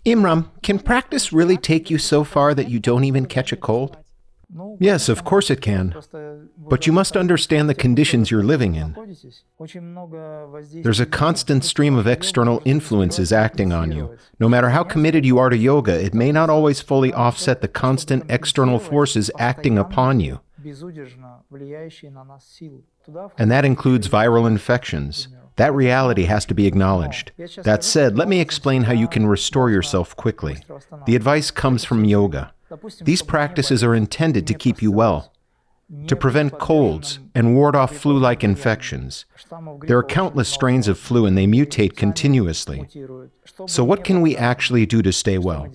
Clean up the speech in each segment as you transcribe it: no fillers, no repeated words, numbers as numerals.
Imram, can practice really take you so far that you don't even catch a cold? Yes, of course it can. But you must understand the conditions you're living in. There's a constant stream of external influences acting on you. No matter how committed you are to yoga, it may not always fully offset the constant external forces acting upon you. And that includes viral infections. That reality has to be acknowledged. That said, let me explain how you can restore yourself quickly. The advice comes from yoga. These practices are intended to keep you well, to prevent colds and ward off flu-like infections. There are countless strains of flu and they mutate continuously. So what can we actually do to stay well?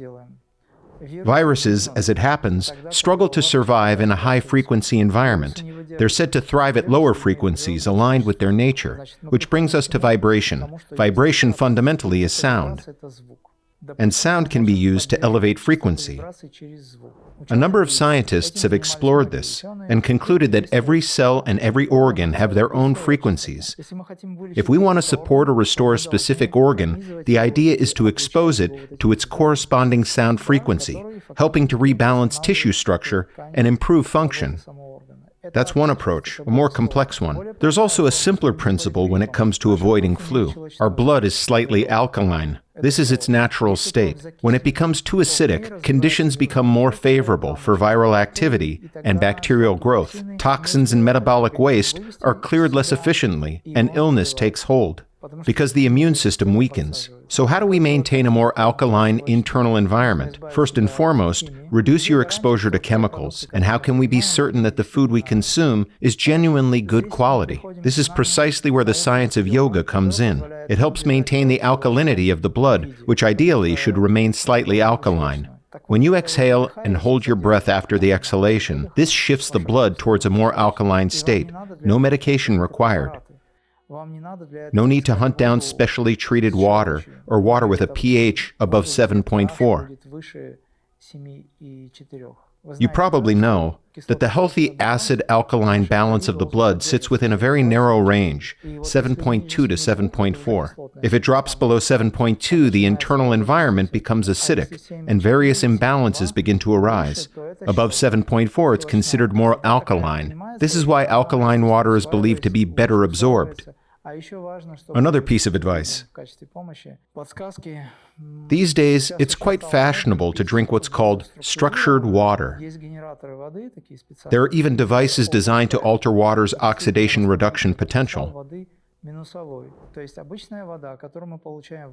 Viruses, as it happens, struggle to survive in a high-frequency environment. They're said to thrive at lower frequencies aligned with their nature, which brings us to vibration. Vibration fundamentally is sound. And sound can be used to elevate frequency. A number of scientists have explored this and concluded that every cell and every organ have their own frequencies. If we want to support or restore a specific organ, the idea is to expose it to its corresponding sound frequency, helping to rebalance tissue structure and improve function. That's one approach, a more complex one. There's also a simpler principle when it comes to avoiding flu. Our blood is slightly alkaline. This is its natural state. When it becomes too acidic, conditions become more favorable for viral activity and bacterial growth. Toxins and metabolic waste are cleared less efficiently, and illness takes hold, because the immune system weakens. So how do we maintain a more alkaline internal environment? First and foremost, reduce your exposure to chemicals. And how can we be certain that the food we consume is genuinely good quality? This is precisely where the science of yoga comes in. It helps maintain the alkalinity of the blood, which ideally should remain slightly alkaline. When you exhale and hold your breath after the exhalation, this shifts the blood towards a more alkaline state. No medication required. No need to hunt down specially treated water or water with a pH above 7.4. You probably know that the healthy acid-alkaline balance of the blood sits within a very narrow range, 7.2 to 7.4. If it drops below 7.2, the internal environment becomes acidic, and various imbalances begin to arise. Above 7.4, it's considered more alkaline. This is why alkaline water is believed to be better absorbed. Another piece of advice. These days, it's quite fashionable to drink what's called structured water. There are even devices designed to alter water's oxidation reduction potential.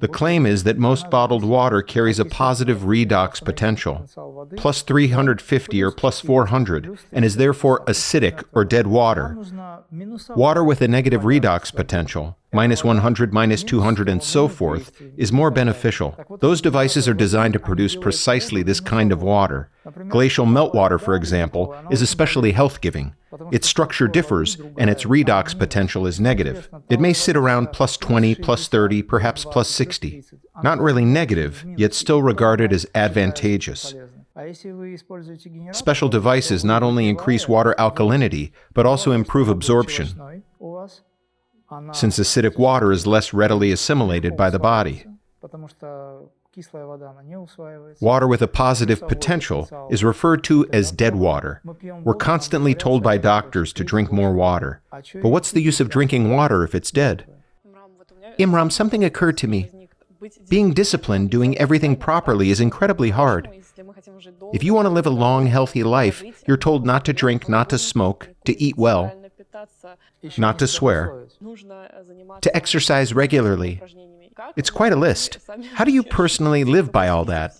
The claim is that most bottled water carries a positive redox potential, plus 350 or plus 400, and is therefore acidic or dead water. Water with a negative redox potential, minus 100, minus 200, and so forth, is more beneficial. Those devices are designed to produce precisely this kind of water. Glacial meltwater, for example, is especially health-giving. Its structure differs, and its redox potential is negative. It may sit around plus 20, plus 30, perhaps plus 60. Not really negative, yet still regarded as advantageous. Special devices not only increase water alkalinity, but also improve absorption, since acidic water is less readily assimilated by the body. Water with a positive potential is referred to as dead water. We're constantly told by doctors to drink more water. But what's the use of drinking water if it's dead? Imram, something occurred to me. Being disciplined, doing everything properly is incredibly hard. If you want to live a long, healthy life, you're told not to drink, not to smoke, to eat well, not to swear, to exercise regularly. It's quite a list. How do you personally live by all that?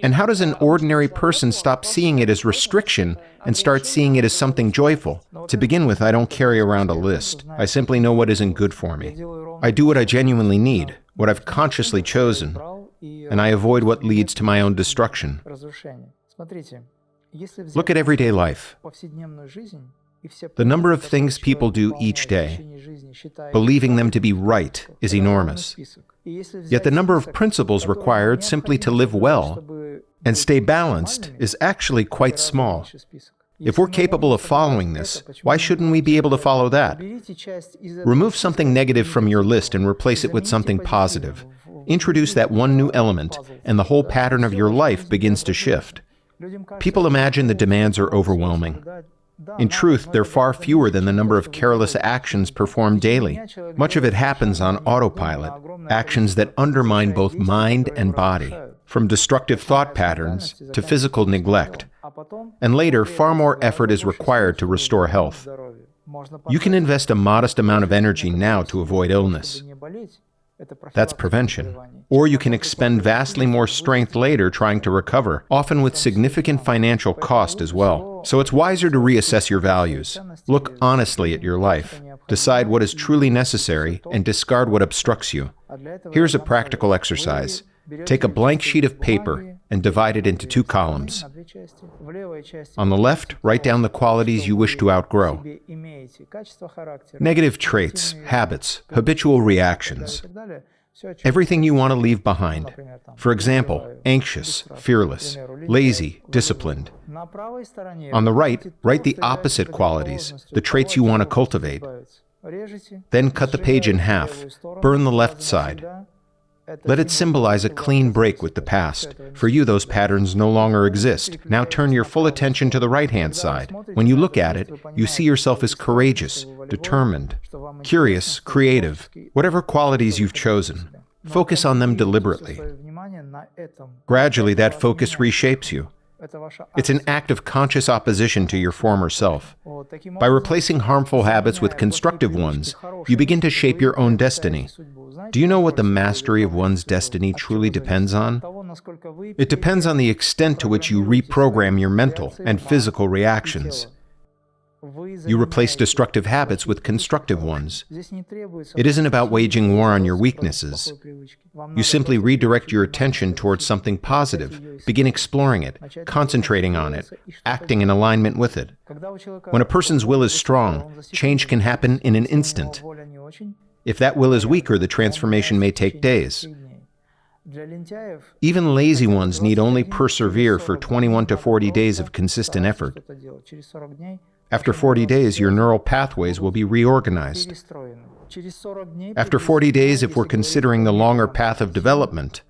And how does an ordinary person stop seeing it as restriction and start seeing it as something joyful? To begin with, I don't carry around a list. I simply know what isn't good for me. I do what I genuinely need, what I've consciously chosen, and I avoid what leads to my own destruction. Look at everyday life. The number of things people do each day, believing them to be right, is enormous. Yet the number of principles required simply to live well and stay balanced is actually quite small. If we're capable of following this, why shouldn't we be able to follow that? Remove something negative from your list and replace it with something positive. Introduce that one new element, and the whole pattern of your life begins to shift. People imagine the demands are overwhelming. In truth, they're far fewer than the number of careless actions performed daily. Much of it happens on autopilot, actions that undermine both mind and body, from destructive thought patterns to physical neglect. And later, far more effort is required to restore health. You can invest a modest amount of energy now to avoid illness. That's prevention. Or you can expend vastly more strength later trying to recover, often with significant financial cost as well. So it's wiser to reassess your values. Look honestly at your life. Decide what is truly necessary and discard what obstructs you. Here's a practical exercise. Take a blank sheet of paper and divide it into 2 columns. On the left, write down the qualities you wish to outgrow. Negative traits, habits, habitual reactions. Everything you want to leave behind. For example, anxious, fearless, lazy, disciplined. On the right, write the opposite qualities, the traits you want to cultivate. Then cut the page in half. Burn the left side. Let it symbolize a clean break with the past. For you, those patterns no longer exist. Now turn your full attention to the right-hand side. When you look at it, you see yourself as courageous, determined, curious, creative, whatever qualities you've chosen. Focus on them deliberately. Gradually, that focus reshapes you. It's an act of conscious opposition to your former self. By replacing harmful habits with constructive ones, you begin to shape your own destiny. Do you know what the mastery of one's destiny truly depends on? It depends on the extent to which you reprogram your mental and physical reactions. You replace destructive habits with constructive ones. It isn't about waging war on your weaknesses. You simply redirect your attention towards something positive, begin exploring it, concentrating on it, acting in alignment with it. When a person's will is strong, change can happen in an instant. If that will is weaker, the transformation may take days. Even lazy ones need only persevere for 21 to 40 days of consistent effort. After 40 days, your neural pathways will be reorganized. After 40 days, if we're considering the longer path of development,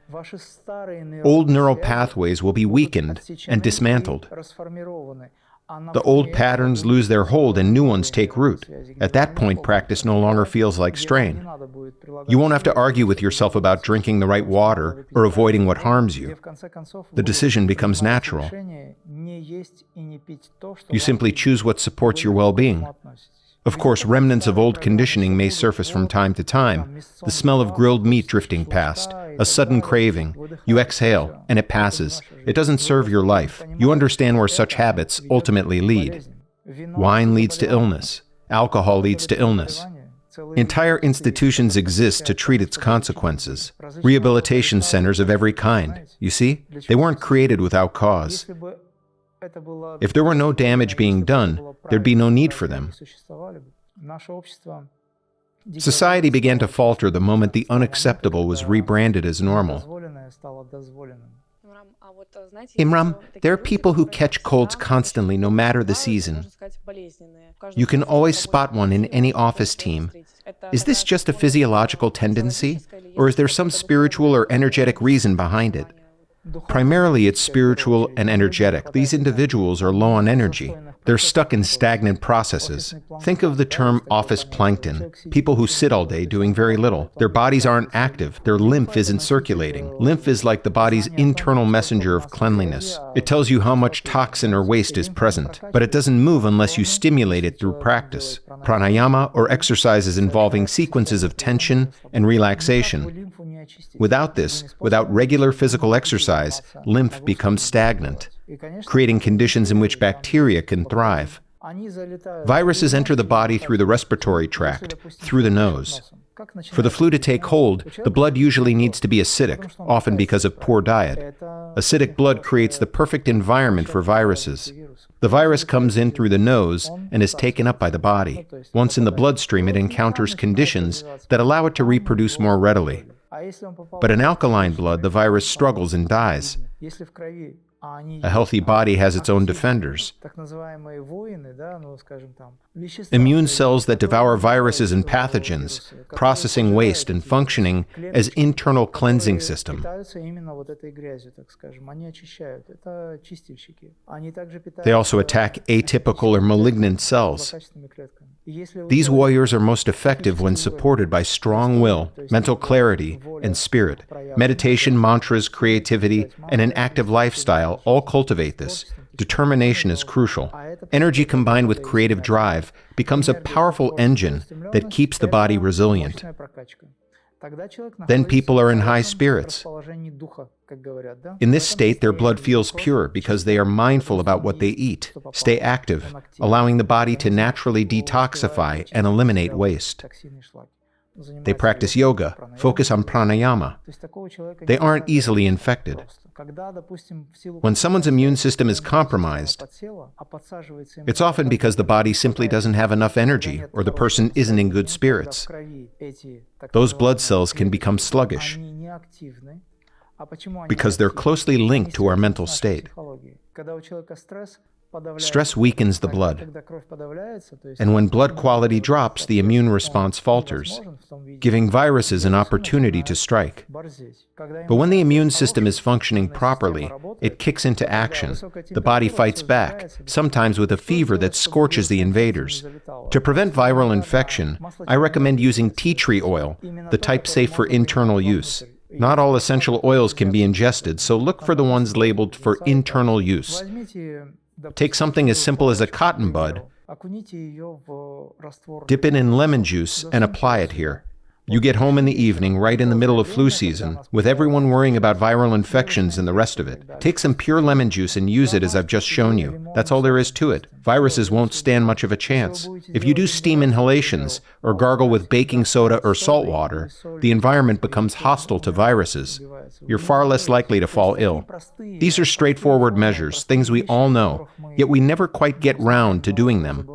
old neural pathways will be weakened and dismantled. The old patterns lose their hold and new ones take root. At that point, practice no longer feels like strain. You won't have to argue with yourself about drinking the right water or avoiding what harms you. The decision becomes natural. You simply choose what supports your well-being. Of course, remnants of old conditioning may surface from time to time. The smell of grilled meat drifting past, a sudden craving. You exhale, and it passes. It doesn't serve your life. You understand where such habits ultimately lead. Wine leads to illness. Alcohol leads to illness. Entire institutions exist to treat its consequences. Rehabilitation centers of every kind. You see? They weren't created without cause. If there were no damage being done, there'd be no need for them. Society began to falter the moment the unacceptable was rebranded as normal. Imram, there are people who catch colds constantly, no matter the season. You can always spot one in any office team. Is this just a physiological tendency, or is there some spiritual or energetic reason behind it? Primarily, it's spiritual and energetic. These individuals are low on energy. They're stuck in stagnant processes. Think of the term office plankton, people who sit all day doing very little. Their bodies aren't active. Their lymph isn't circulating. Lymph is like the body's internal messenger of cleanliness. It tells you how much toxin or waste is present, but it doesn't move unless you stimulate it through practice. Pranayama, or exercises involving sequences of tension and relaxation. Without this, without regular physical exercise, lymph becomes stagnant, creating conditions in which bacteria can thrive. Viruses enter the body through the respiratory tract, through the nose. For the flu to take hold, the blood usually needs to be acidic, often because of poor diet. Acidic blood creates the perfect environment for viruses. The virus comes in through the nose and is taken up by the body. Once in the bloodstream, it encounters conditions that allow it to reproduce more readily. But in alkaline blood, the virus struggles and dies. A healthy body has its own defenders. Immune cells that devour viruses and pathogens, processing waste and functioning as internal cleansing system. They also attack atypical or malignant cells. These warriors are most effective when supported by strong will, mental clarity, and spirit. Meditation, mantras, creativity, and an active lifestyle all cultivate this. Determination is crucial. Energy combined with creative drive becomes a powerful engine that keeps the body resilient. Then people are in high spirits. In this state, their blood feels pure because they are mindful about what they eat, stay active, allowing the body to naturally detoxify and eliminate waste. They practice yoga, focus on pranayama. They aren't easily infected. When someone's immune system is compromised, it's often because the body simply doesn't have enough energy or the person isn't in good spirits. Those blood cells can become sluggish because they're closely linked to our mental state. Stress weakens the blood, and when blood quality drops, the immune response falters, giving viruses an opportunity to strike. But when the immune system is functioning properly, it kicks into action. The body fights back, sometimes with a fever that scorches the invaders. To prevent viral infection, I recommend using tea tree oil, the type safe for internal use. Not all essential oils can be ingested, so look for the ones labeled for internal use. Take something as simple as a cotton bud, dip it in lemon juice, and apply it here. You get home in the evening, right in the middle of flu season, with everyone worrying about viral infections and the rest of it. Take some pure lemon juice and use it as I've just shown you. That's all there is to it. Viruses won't stand much of a chance. If you do steam inhalations or gargle with baking soda or salt water, the environment becomes hostile to viruses. You're far less likely to fall ill. These are straightforward measures, things we all know, yet we never quite get round to doing them.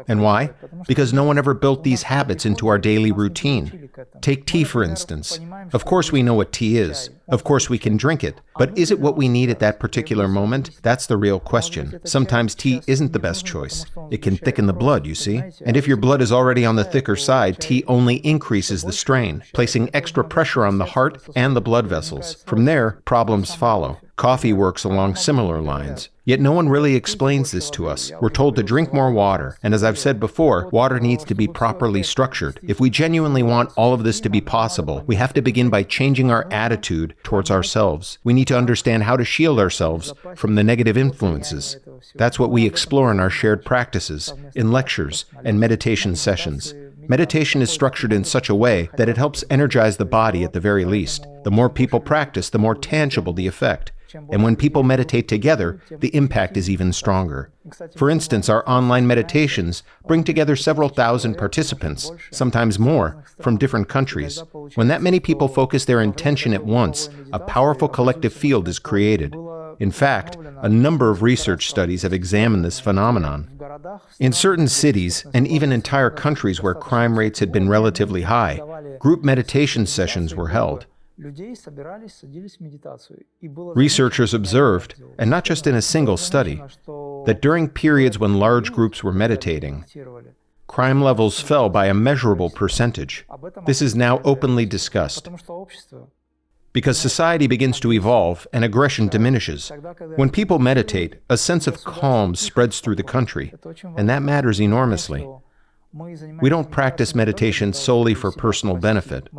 And why? Because no one ever built these habits into our daily routine. Take tea, for instance. Of course we know what tea is. Of course we can drink it. But is it what we need at that particular moment? That's the real question. Sometimes tea isn't the best choice. It can thicken the blood, you see. And if your blood is already on the thicker side, tea only increases the strain, placing extra pressure on the heart and the blood vessels. From there, problems follow. Coffee works along similar lines. Yet no one really explains this to us. We're told to drink more water, and as I've said before, water needs to be properly structured. If we genuinely want all of this to be possible, we have to begin by changing our attitude towards ourselves. We need to understand how to shield ourselves from the negative influences. That's what we explore in our shared practices, in lectures, and meditation sessions. Meditation is structured in such a way that it helps energize the body at the very least. The more people practice, the more tangible the effect. And when people meditate together, the impact is even stronger. For instance, our online meditations bring together several thousand participants, sometimes more, from different countries. When that many people focus their intention at once, a powerful collective field is created. In fact, a number of research studies have examined this phenomenon. In certain cities, and even entire countries where crime rates had been relatively high, group meditation sessions were held. Researchers observed, and not just in a single study, that during periods when large groups were meditating, crime levels fell by a measurable percentage. This is now openly discussed. Because society begins to evolve and aggression diminishes. When people meditate, a sense of calm spreads through the country, and that matters enormously. We don't practice meditation solely for personal benefit.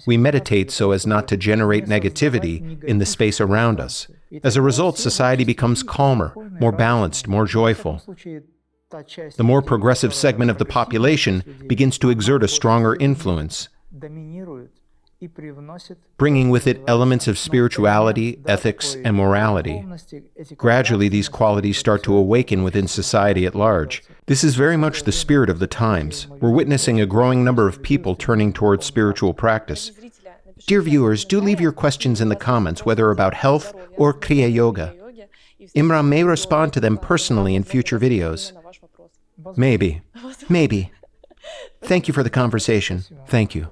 We meditate so as not to generate negativity in the space around us. As a result, society becomes calmer, more balanced, more joyful. The more progressive segment of the population begins to exert a stronger influence, bringing with it elements of spirituality, ethics, and morality. Gradually, these qualities start to awaken within society at large. This is very much the spirit of the times. We're witnessing a growing number of people turning towards spiritual practice. Dear viewers, do leave your questions in the comments, whether about health or Kriya Yoga. Imram may respond to them personally in future videos. Maybe. Thank you for the conversation. Thank you.